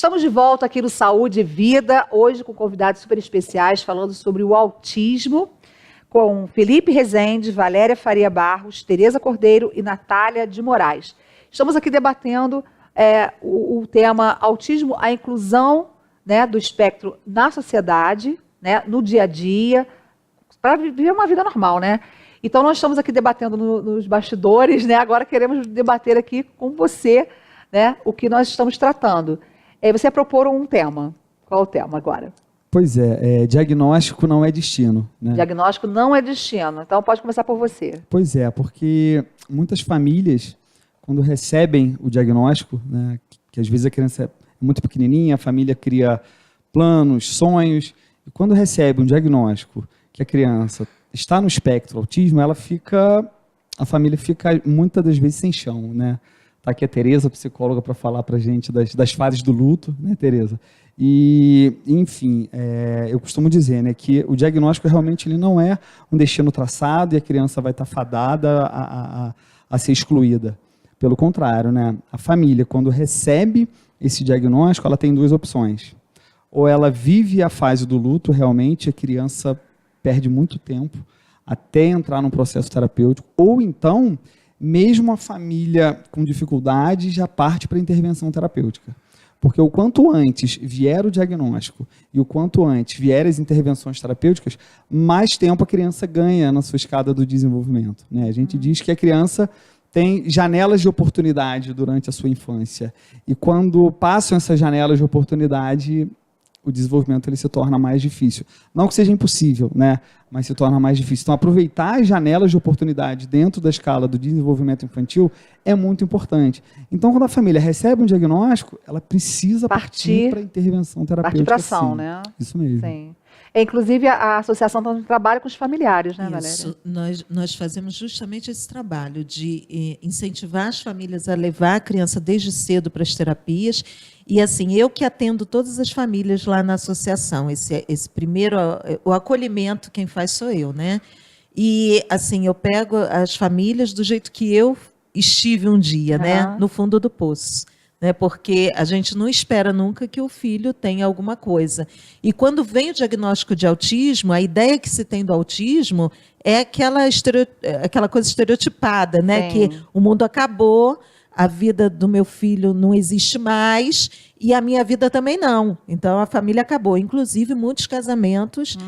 Estamos de volta aqui no Saúde e Vida, hoje com convidados super especiais, falando sobre o autismo, com Felipe Rezende, Valéria Faria Barros, Tereza Cordeiro e Natália de Moraes. Estamos aqui debatendo o tema autismo, a inclusão, né, do espectro na sociedade, né, no dia a dia, para viver uma vida normal, né? Então, nós estamos aqui debatendo nos bastidores, né? Agora queremos debater aqui com você, né, o que nós estamos tratando. Você propor um tema. Qual é o tema agora? Pois diagnóstico não é destino, né? Diagnóstico não é destino. Então, pode começar por você. Pois é, porque muitas famílias, quando recebem o diagnóstico, né, que às vezes a criança é muito pequenininha, a família cria planos, sonhos, e quando recebe um diagnóstico que a criança está no espectro autismo, a família fica muitas das vezes sem chão, né? Está aqui a Tereza, psicóloga, para falar para a gente das fases do luto, né, Tereza? E, enfim, eu costumo dizer, né, que o diagnóstico realmente ele não é um destino traçado e a criança vai estar fadada a ser excluída. Pelo contrário, né, a família, quando recebe esse diagnóstico, ela tem duas opções. Ou ela vive a fase do luto, realmente, a criança perde muito tempo até entrar num processo terapêutico, ou então, mesmo a família com dificuldade, já parte para a intervenção terapêutica. Porque o quanto antes vier o diagnóstico e o quanto antes vier as intervenções terapêuticas, mais tempo a criança ganha na sua escada do desenvolvimento, né? A gente diz que a criança tem janelas de oportunidade durante a sua infância. E quando passam essas janelas de oportunidade, o desenvolvimento ele se torna mais difícil. Não que seja impossível, né? Mas se torna mais difícil. Então, aproveitar as janelas de oportunidade dentro da escala do desenvolvimento infantil é muito importante. Então, quando a família recebe um diagnóstico, ela precisa partir para a intervenção terapêutica. Partir para ação, né? Isso mesmo. Sim. Inclusive, a associação também trabalha com os familiares, né, Valéria? Isso, nós fazemos justamente esse trabalho de incentivar as famílias a levar a criança desde cedo para as terapias. E, assim, eu que atendo todas as famílias lá na associação, esse primeiro, o acolhimento, quem faz sou eu, né? E, assim, eu pego as famílias do jeito que eu estive um dia, né? No fundo do poço. Né, porque a gente não espera nunca que o filho tenha alguma coisa. E quando vem o diagnóstico de autismo, a ideia que se tem do autismo é aquela coisa estereotipada, né, que o mundo acabou, a vida do meu filho não existe mais e a minha vida também não. Então, a família acabou. Inclusive, muitos casamentos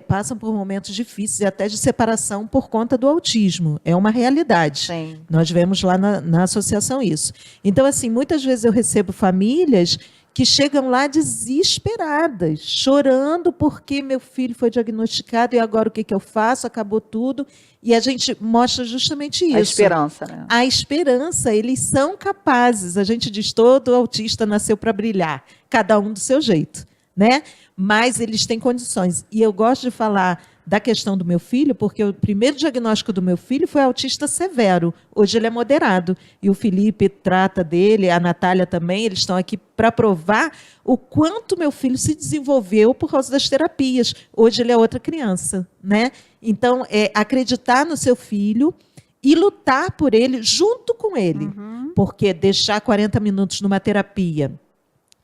passam por momentos difíceis, até de separação por conta do autismo. É uma realidade. Sim. Nós vemos lá na associação isso. Então, assim, muitas vezes eu recebo famílias que chegam lá desesperadas, chorando porque meu filho foi diagnosticado e agora o que eu faço? Acabou tudo. E a gente mostra justamente isso. A esperança, né? A esperança, eles são capazes. A gente diz, todo autista nasceu para brilhar, cada um do seu jeito, né? Mas eles têm condições. E eu gosto de falar da questão do meu filho, porque o primeiro diagnóstico do meu filho foi autista severo. Hoje ele é moderado. E o Felipe trata dele, a Natália também, eles estão aqui para provar o quanto meu filho se desenvolveu por causa das terapias. Hoje ele é outra criança, né? Então, acreditar no seu filho e lutar por ele junto com ele. Porque deixar 40 minutos numa terapia,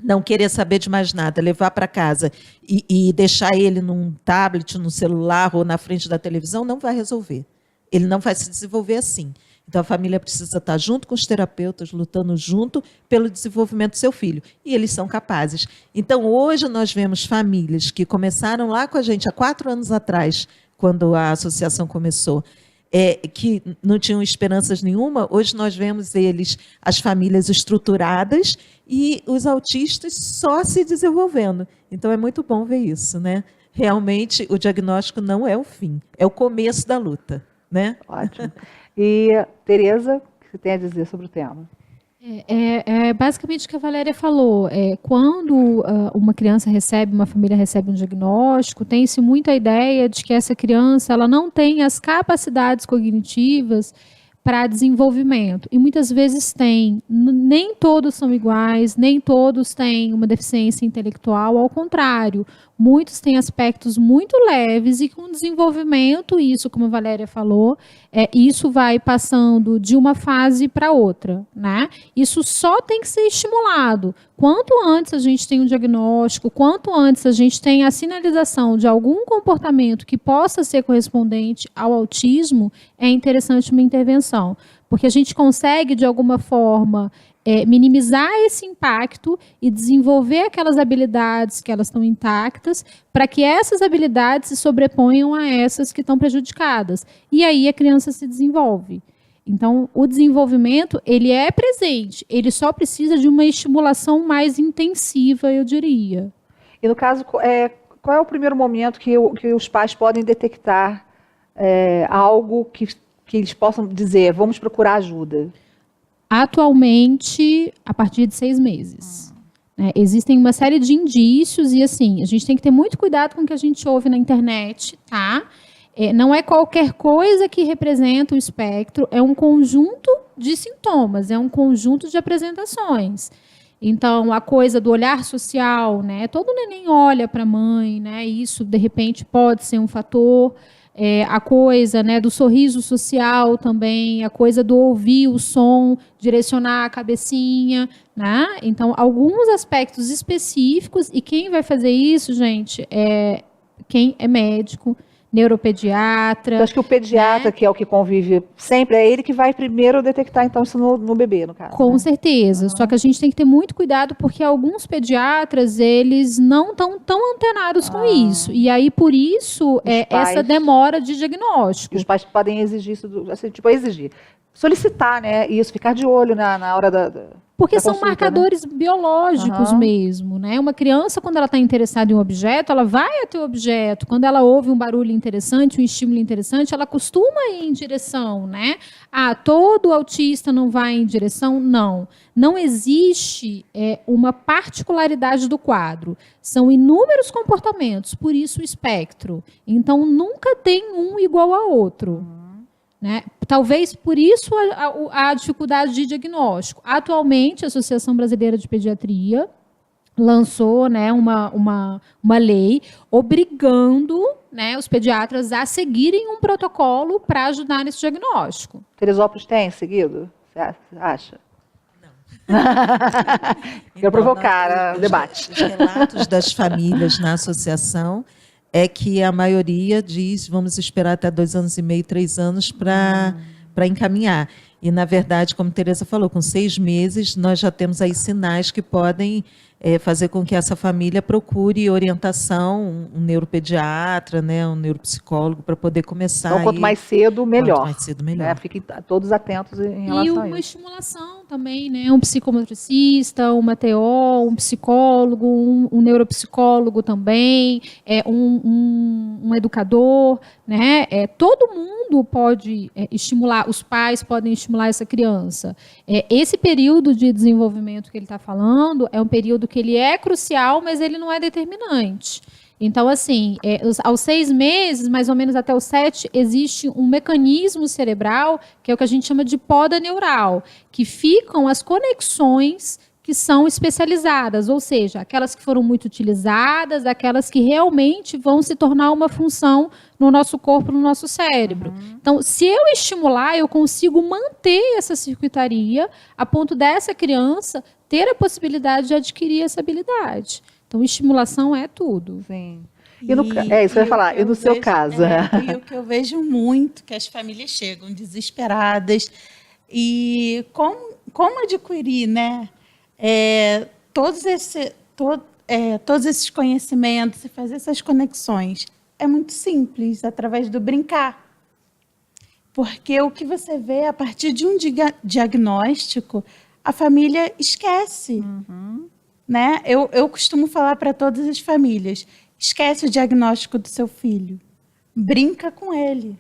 não querer saber de mais nada, levar para casa e deixar ele num tablet, no celular ou na frente da televisão, não vai resolver. Ele não vai se desenvolver assim. Então, a família precisa estar junto com os terapeutas, lutando junto pelo desenvolvimento do seu filho. E eles são capazes. Então, hoje nós vemos famílias que começaram lá com a gente há 4 anos atrás, quando a associação começou, que não tinham esperanças nenhuma. Hoje nós vemos as famílias estruturadas e os autistas só se desenvolvendo. Então é muito bom ver isso, né? Realmente o diagnóstico não é o fim, é o começo da luta, né? Ótimo. E, Tereza, o que você tem a dizer sobre o tema? Basicamente o que a Valéria falou. Quando uma família recebe um diagnóstico, tem-se muita ideia de que essa criança ela não tem as capacidades cognitivas para desenvolvimento. E muitas vezes tem. Nem todos são iguais, nem todos têm uma deficiência intelectual. Ao contrário, muitos têm aspectos muito leves e com desenvolvimento, isso, como a Valéria falou, isso vai passando de uma fase para outra, né? Isso só tem que ser estimulado. Quanto antes a gente tem um diagnóstico, quanto antes a gente tem a sinalização de algum comportamento que possa ser correspondente ao autismo, é interessante uma intervenção. Porque a gente consegue, de alguma forma, minimizar esse impacto e desenvolver aquelas habilidades que elas estão intactas para que essas habilidades se sobreponham a essas que estão prejudicadas. E aí a criança se desenvolve. Então, o desenvolvimento, ele é presente, ele só precisa de uma estimulação mais intensiva, eu diria. E no caso, qual é o primeiro momento que os pais podem detectar algo que eles possam dizer, vamos procurar ajuda? Atualmente, a partir de 6 meses. Existem uma série de indícios e, assim, a gente tem que ter muito cuidado com o que a gente ouve na internet, tá? Não é qualquer coisa que representa o espectro, é um conjunto de sintomas, é um conjunto de apresentações. Então, a coisa do olhar social, né? Todo neném olha para a mãe, né? Isso, de repente, pode ser um fator. A coisa, né, do sorriso social também, a coisa do ouvir o som, direcionar a cabecinha, né? Então, alguns aspectos específicos, e quem vai fazer isso, gente, é quem é médico, neuropediatra. Eu acho que o pediatra, né? que é o que convive sempre, é ele que vai primeiro detectar, então, isso no bebê, no caso. Com né? certeza. Só que a gente tem que ter muito cuidado, porque alguns pediatras, eles não estão tão antenados com isso. E aí, por isso, essa demora de diagnóstico. E os pais podem exigir isso, assim, tipo, exigir. Solicitar, né? Isso, ficar de olho na hora da Porque da são consulta, marcadores biológicos mesmo, né? Uma criança, quando ela está interessada em um objeto, ela vai até o objeto. Quando ela ouve um barulho interessante, um estímulo interessante, ela costuma ir em direção, né? Todo autista não vai em direção? Não. Não existe uma particularidade do quadro. São inúmeros comportamentos, por isso o espectro. Então, nunca tem um igual ao outro. Né? Talvez por isso a dificuldade de diagnóstico. Atualmente, a Associação Brasileira de Pediatria lançou, né, uma lei obrigando, né, os pediatras a seguirem um protocolo para ajudar nesse diagnóstico. Teresópolis tem seguido? Você acha? Não. Quero provocar o debate. Os relatos das famílias na associação é que a maioria diz, vamos esperar até 2 anos e meio, 3 anos para encaminhar. E, na verdade, como Tereza falou, com 6 meses, nós já temos aí sinais que podem fazer com que essa família procure orientação, um neuropediatra, né, um neuropsicólogo, para poder começar. Então, quanto mais cedo, melhor. Quanto mais cedo, melhor. Né? Fiquem todos atentos em relação a isso. E uma estimulação também, né? Um psicomotricista, uma TO, um psicólogo, um neuropsicólogo também, um educador, né? Todo mundo pode estimular, os pais podem estimular essa criança. Esse período de desenvolvimento que ele está falando é um período que ele é crucial, mas ele não é determinante. Então, assim, aos 6 meses, mais ou menos até os 7, existe um mecanismo cerebral, que é o que a gente chama de poda neural, que ficam as conexões que são especializadas, ou seja, aquelas que foram muito utilizadas, aquelas que realmente vão se tornar uma função no nosso corpo, no nosso cérebro. Então, se eu estimular, eu consigo manter essa circuitaria a ponto dessa criança ter a possibilidade de adquirir essa habilidade. Então, estimulação é tudo. Sim. Isso que eu ia falar. E no seu caso? E o que eu vejo muito, que as famílias chegam desesperadas. E como adquirir, né? Todos esses conhecimentos e fazer essas conexões é muito simples, através do brincar. Porque o que você vê a partir de um diagnóstico, a família esquece. Né? Eu costumo falar para todas as famílias, esquece o diagnóstico do seu filho, brinca com ele.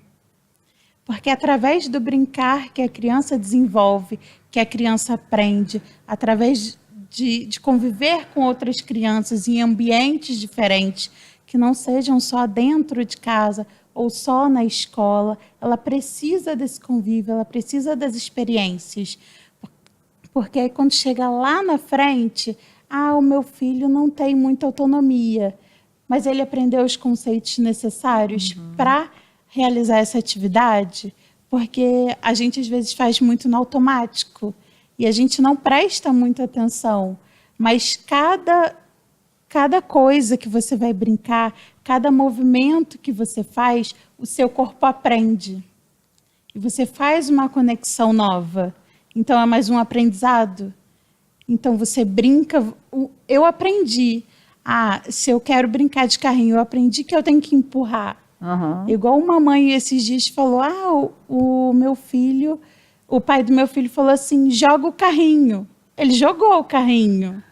Porque é através do brincar que a criança desenvolve, que a criança aprende, através de conviver com outras crianças em ambientes diferentes, que não sejam só dentro de casa ou só na escola. Ela precisa desse convívio, ela precisa das experiências. Porque aí, quando chega lá na frente, o meu filho não tem muita autonomia. mas ele aprendeu os conceitos necessários para realizar essa atividade, porque a gente às vezes faz muito no automático e a gente não presta muita atenção, mas cada coisa que você vai brincar, cada movimento que você faz, o seu corpo aprende. E você faz uma conexão nova. Então, é mais um aprendizado. Então, você brinca. Eu aprendi. Se eu quero brincar de carrinho, eu aprendi que eu tenho que empurrar. Igual uma mãe esses dias falou, o meu filho, o pai do meu filho falou assim, joga o carrinho. Ele jogou o carrinho.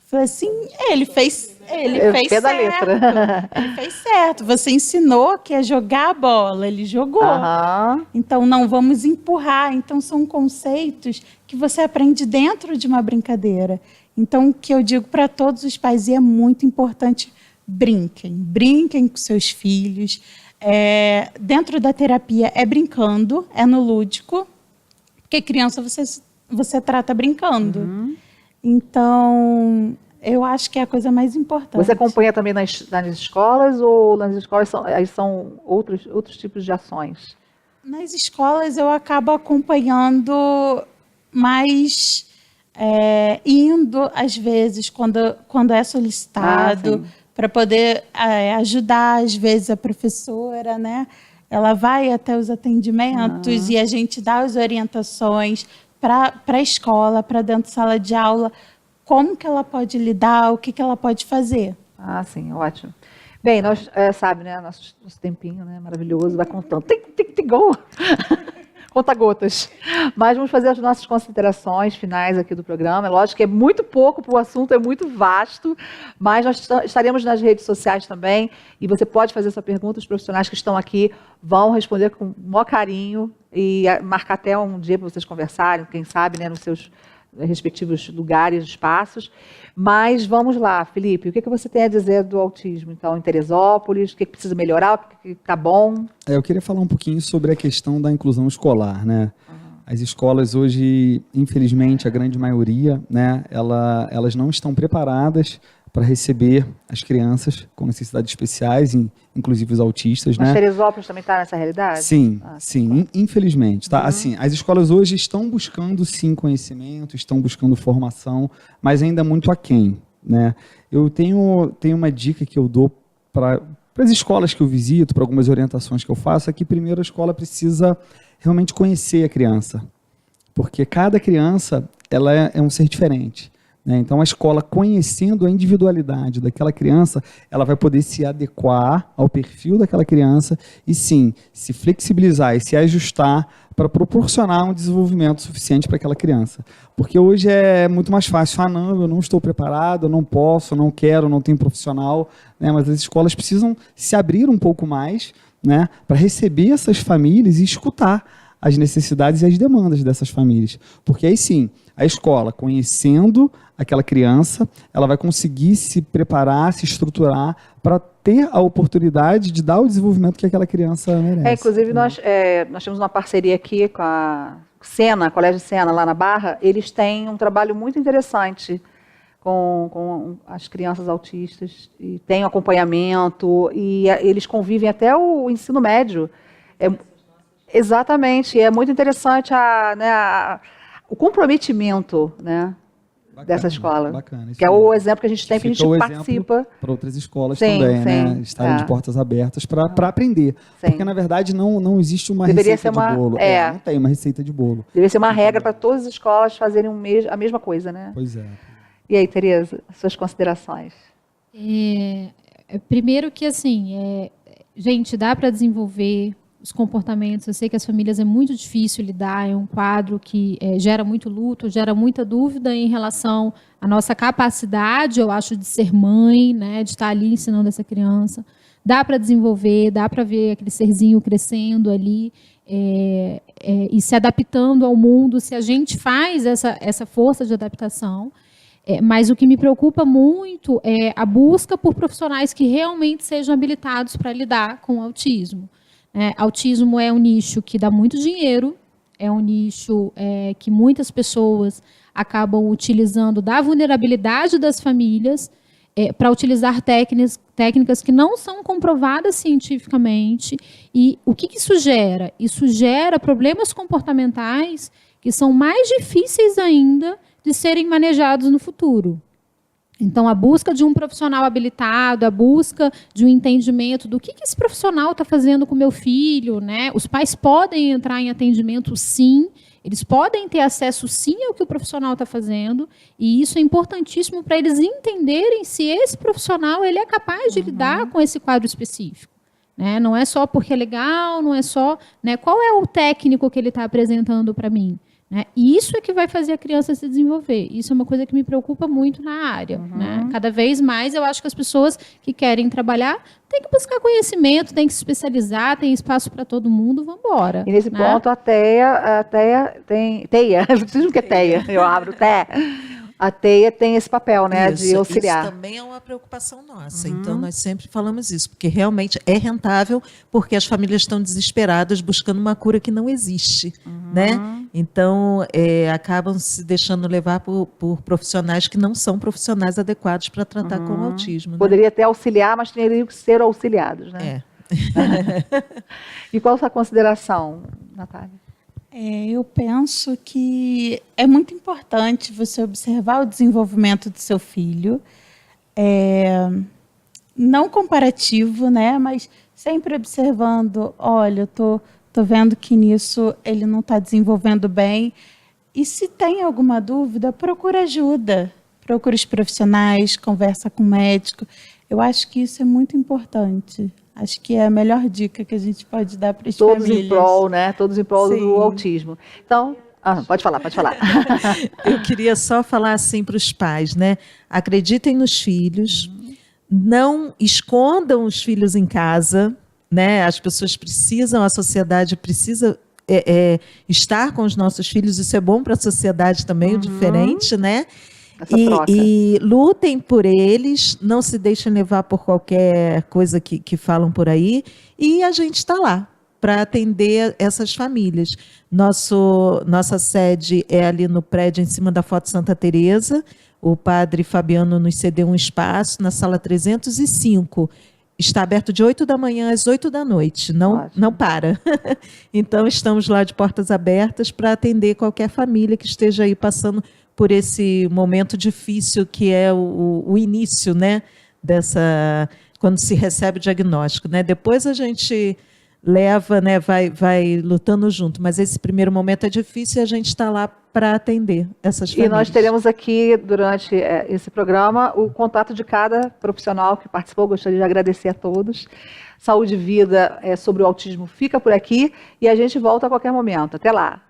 Falei assim, ele fez Pé da letra. Ele fez certo. Você ensinou que é jogar a bola, ele jogou. Então, não vamos empurrar. Então, são conceitos que você aprende dentro de uma brincadeira. Então, o que eu digo para todos os pais, e é muito importante, brinquem com seus filhos. Dentro da terapia é brincando, é no lúdico, porque criança você trata brincando. Então, eu acho que é a coisa mais importante. Você acompanha também nas escolas ou nas escolas são outros tipos de ações? Nas escolas eu acabo acompanhando, mas indo às vezes quando é solicitado, para poder ajudar às vezes a professora, né? Ela vai até os atendimentos e a gente dá as orientações para a escola, para dentro da sala de aula, como que ela pode lidar, o que ela pode fazer. Sim, ótimo. Bem, nós, sabe, né, nosso tempinho, né, maravilhoso, vai contando. Tem gol. Conta gotas. Mas vamos fazer as nossas considerações finais aqui do programa. É lógico que é muito pouco, o assunto é muito vasto, mas nós estaremos nas redes sociais também, e você pode fazer sua pergunta, os profissionais que estão aqui vão responder com o maior carinho, e marcar até um dia para vocês conversarem, quem sabe, né, nos seus respectivos lugares, espaços. Mas vamos lá, Felipe, o que você tem a dizer do autismo, então, em Teresópolis? O que precisa melhorar, o que está bom? Eu queria falar um pouquinho sobre a questão da inclusão escolar, né? As escolas hoje, infelizmente, a grande maioria, né, elas não estão preparadas para receber as crianças com necessidades especiais, inclusive os autistas, Mas né? Teresópolis também está nessa realidade? Sim, infelizmente. Tá? Assim, as escolas hoje estão buscando, sim, conhecimento, estão buscando formação, mas ainda muito aquém, né? Eu tenho uma dica que eu dou para as escolas que eu visito, para algumas orientações que eu faço, é que primeiro a escola precisa realmente conhecer a criança, porque cada criança ela é um ser diferente. Então, a escola, conhecendo a individualidade daquela criança, ela vai poder se adequar ao perfil daquela criança e, sim, se flexibilizar e se ajustar para proporcionar um desenvolvimento suficiente para aquela criança. Porque hoje é muito mais fácil. Não, eu não estou preparado, eu não posso, eu não quero, eu não tenho profissional. Né? Mas as escolas precisam se abrir um pouco mais, né, para receber essas famílias e escutar as necessidades e as demandas dessas famílias. Porque aí, sim, a escola, conhecendo aquela criança, ela vai conseguir se preparar, se estruturar para ter a oportunidade de dar o desenvolvimento que aquela criança merece. Inclusive, nós temos uma parceria aqui com a Sena, Colégio Sena, lá na Barra. Eles têm um trabalho muito interessante com as crianças autistas, e tem acompanhamento, e eles convivem até o ensino médio. Exatamente, é muito interessante o comprometimento, né, dessa escola. Bacana, que é o exemplo que a gente tem, que a gente participa. Para outras escolas também, né? Estarem de portas abertas para aprender. Sim. Porque, na verdade, não existe uma receita de bolo. Não tem uma receita de bolo. Deveria ser uma regra para todas as escolas fazerem a mesma coisa, né? Pois é. E aí, Tereza, suas considerações? Primeiro que, assim, gente, dá para desenvolver os comportamentos. Eu sei que as famílias é muito difícil lidar, é um quadro que gera muito luto, gera muita dúvida em relação à nossa capacidade, eu acho, de ser mãe, né, de estar ali ensinando essa criança. Dá para desenvolver, dá para ver aquele serzinho crescendo ali e se adaptando ao mundo, se a gente faz essa força de adaptação. Mas o que me preocupa muito é a busca por profissionais que realmente sejam habilitados para lidar com o autismo. Autismo é um nicho que dá muito dinheiro, é um nicho que muitas pessoas acabam utilizando da vulnerabilidade das famílias para utilizar técnicas que não são comprovadas cientificamente. E o que isso gera? Isso gera problemas comportamentais que são mais difíceis ainda de serem manejados no futuro. Então, a busca de um profissional habilitado, a busca de um entendimento do que esse profissional está fazendo com o meu filho, né? Os pais podem entrar em atendimento, sim, eles podem ter acesso, sim, ao que o profissional está fazendo, e isso é importantíssimo para eles entenderem se esse profissional ele é capaz de lidar com esse quadro específico. Né? Não é só porque é legal, não é só... Né, qual é o técnico que ele está apresentando para mim? Né? E isso é que vai fazer a criança se desenvolver. Isso é uma coisa que me preocupa muito na área. Né? Cada vez mais eu acho que as pessoas que querem trabalhar têm que buscar conhecimento, têm que se especializar, tem espaço para todo mundo, vamos embora. E nesse né? ponto a TEA tem... TEA, vocês não que é TEA, eu abro TEA. A TEA tem esse papel, né, de auxiliar. Isso também é uma preocupação nossa. Então, nós sempre falamos isso, porque realmente é rentável, porque as famílias estão desesperadas buscando uma cura que não existe. Né? Então, acabam se deixando levar por profissionais que não são profissionais adequados para tratar com o autismo. Né? Poderia até auxiliar, mas teriam que ser auxiliados. Né? E qual a sua consideração, Natália? Eu penso que é muito importante você observar o desenvolvimento do seu filho, não comparativo, né, mas sempre observando, olha, eu tô vendo que nisso ele não está desenvolvendo bem, e se tem alguma dúvida, procura ajuda, procura os profissionais, conversa com o médico. Eu acho que isso é muito importante. Acho que é a melhor dica que a gente pode dar para as famílias. Todos em prol, né? Todos em prol Sim. do autismo. Então, pode falar. Eu queria só falar assim para os pais, né? Acreditem nos filhos, não escondam os filhos em casa, né? As pessoas precisam, a sociedade precisa estar com os nossos filhos, isso é bom para a sociedade também, o diferente, né? E lutem por eles, não se deixem levar por qualquer coisa que falam por aí, e a gente está lá para atender essas famílias. Nossa sede é ali no prédio em cima da Foto Santa Teresa. O padre Fabiano nos cedeu um espaço na sala 305. Está aberto de 8 da manhã às 8 da noite, não para. Então, estamos lá de portas abertas para atender qualquer família que esteja aí passando por esse momento difícil que é o início, né, quando se recebe o diagnóstico. Né? Depois a gente leva, né, vai lutando junto, mas esse primeiro momento é difícil e a gente está lá para atender essas famílias. E nós teremos aqui, durante esse programa, o contato de cada profissional que participou. Gostaria de agradecer a todos. Saúde e Vida sobre o autismo fica por aqui e a gente volta a qualquer momento. Até lá.